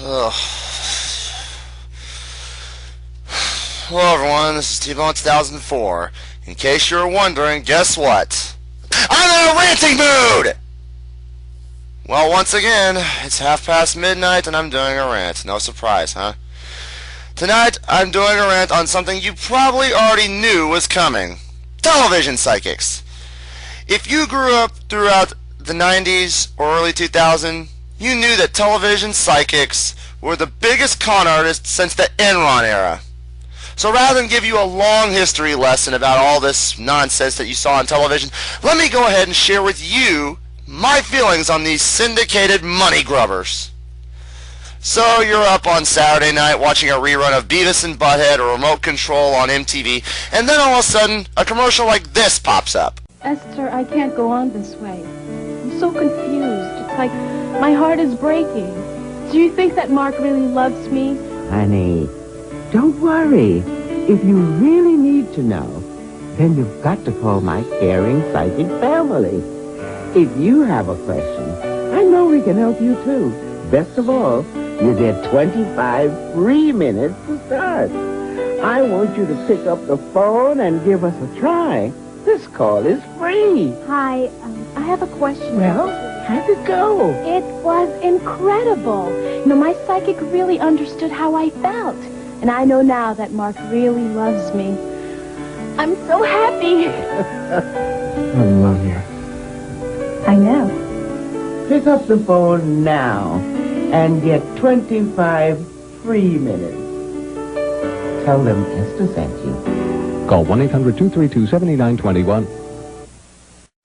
Ugh. Hello everyone, this is T-Bone 2004. In case you're wondering, guess what? I'm in a ranting mood! Well, once again, it's midnight and I'm doing a rant. No surprise, huh? Tonight, I'm doing a rant on something you probably already knew was coming. Television psychics. If you grew up throughout the 90s or early 2000s, you knew that television psychics were the biggest con artists since the Enron era. So rather than give you a long history lesson about all this nonsense that you saw on television, let me go ahead and share with you my feelings on these syndicated money grubbers. So you're up on Saturday night watching a rerun of Beavis and Butthead or Remote Control on MTV, and then all of a sudden a commercial like this pops up. Esther, I can't go on this way. I'm so confused. It's like my heart is breaking. Do you think that Mark really loves me? Honey, don't worry. If you really need to know, then you've got to call my caring psychic family. If you have a question, I know we can help you too. Best of all, you get 25 free minutes to start. I want you to pick up the phone and give us a try. This call is free. Hi, I have a question. Well, how'd it go? It was incredible. You know, my psychic really understood how I felt. And I know now that Mark really loves me. I'm so happy. I love you. I know. Pick up the phone now and get 25 free minutes. Tell them Esther sent you. Call 1-800-232-7921.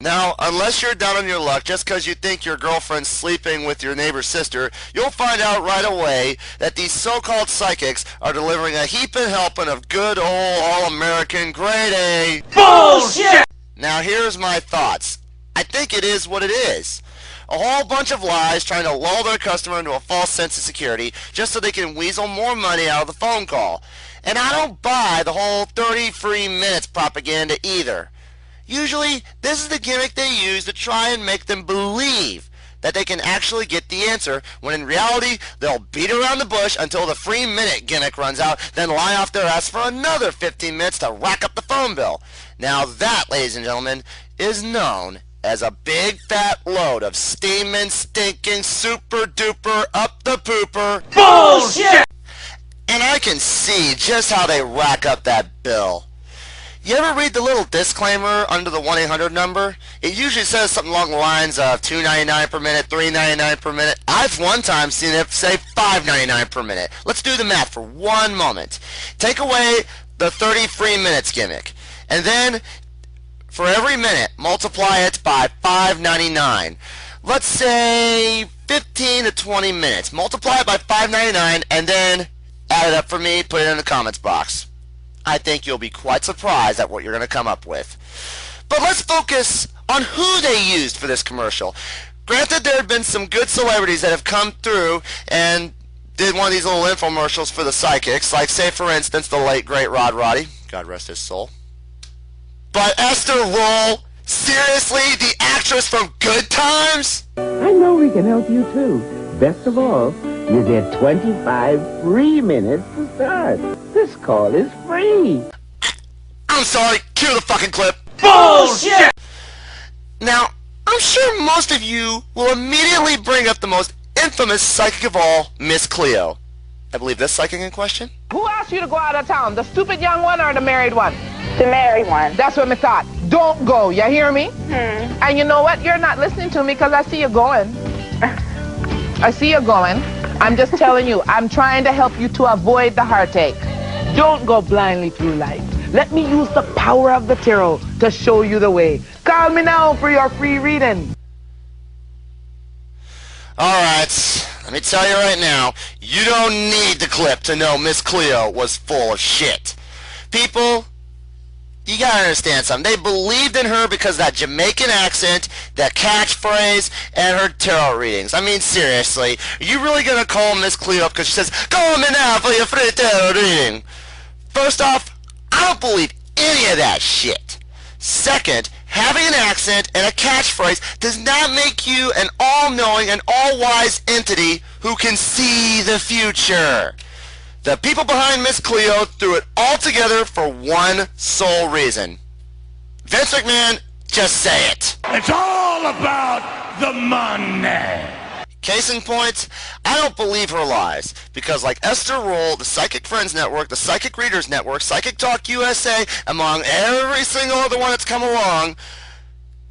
Now, unless you're down on your luck just because you think your girlfriend's sleeping with your neighbor's sister, you'll find out right away that these so-called psychics are delivering a heaping helping of good old all-American grade A bullshit! Now, here's my thoughts. I think it is what it is. A whole bunch of lies trying to lull their customer into a false sense of security just so they can weasel more money out of the phone call. And I don't buy the whole 30 free minutes propaganda either. Usually, this is the gimmick they use to try and make them believe that they can actually get the answer, when in reality, they'll beat around the bush until the free minute gimmick runs out, then lie off their ass for another 15 minutes to rack up the phone bill. Now that, ladies and gentlemen, is known as a big fat load of steaming, stinking, super duper, up the pooper bullshit! And I can see just how they rack up that bill. You ever read the little disclaimer under the 1-800 number? It usually says something along the lines of $2.99 per minute, $3.99 per minute. I've one time seen it say $5.99 per minute. Let's do the math for one moment. Take away the 30 free minutes gimmick, and then for every minute, multiply it by $5.99. Let's say 15 to 20 minutes. Multiply it by $5.99 and then add it up for me, put it in the comments box. I think you'll be quite surprised at what you're going to come up with. But let's focus on who they used for this commercial. Granted, there have been some good celebrities that have come through and did one of these little infomercials for the psychics, like, say, for instance, the late, great Rod Roddy. God rest his soul. But Esther Roll, seriously, the actress from Good Times? I know we can help you too. Best of all, you get 25 free minutes to start. This call is free. I'm sorry, cue the fucking clip. Bullshit! Now, I'm sure most of you will immediately bring up the most infamous psychic of all, Miss Cleo. I believe this psychic in question? Who asked you to go out of town? The stupid young one or the married one? The married one. That's what I thought. Don't go, you hear me? And you know what? You're not listening to me because I see you going. I see you going. I'm just telling you, I'm trying to help you to avoid the heartache. Don't go blindly through life. Let me use the power of the tarot to show you the way. Call me now for your free reading. Alright, let me tell you right now, you don't need the clip to know Miss Cleo was full of shit. People, you gotta understand something. They believed in her because of that Jamaican accent, that catchphrase, and her tarot readings. I mean, seriously, are you really gonna call Miss Cleo up because she says, "Call me now for your free tarot reading"? First off, I don't believe any of that shit. Second, having an accent and a catchphrase does not make you an all-knowing and all-wise entity who can see the future. The people behind Miss Cleo threw it all together for one sole reason. Vince McMahon, just say it. It's all about the money. Case in point, I don't believe her lies, because like Esther Roll, the Psychic Friends Network, the Psychic Readers Network, Psychic Talk USA, among every single other one that's come along,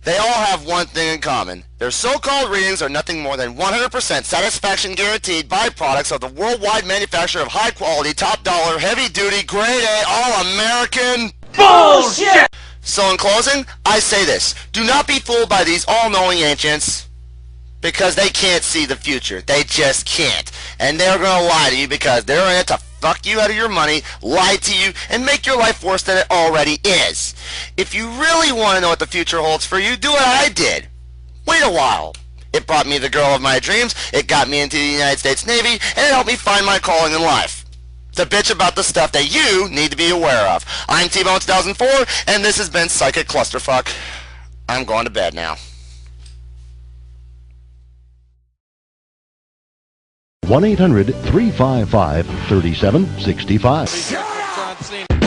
they all have one thing in common. Their so-called readings are nothing more than 100% satisfaction guaranteed byproducts of the worldwide manufacture of high-quality, top-dollar, heavy-duty, grade-A, all-American Bullshit! So in closing, I say this. Do not be fooled by these all-knowing ancients, because they can't see the future. They just can't. And they're going to lie to you because they're in it to fuck you out of your money, lie to you, and make your life worse than it already is. If you really want to know what the future holds for you, do what I did. Wait a while. It brought me the girl of my dreams, it got me into the United States Navy, and it helped me find my calling in life. To bitch about the stuff that you need to be aware of. I'm T-Bone 2004, and this has been Psychic Clusterfuck. I'm going to bed now. 1-800-355-3765.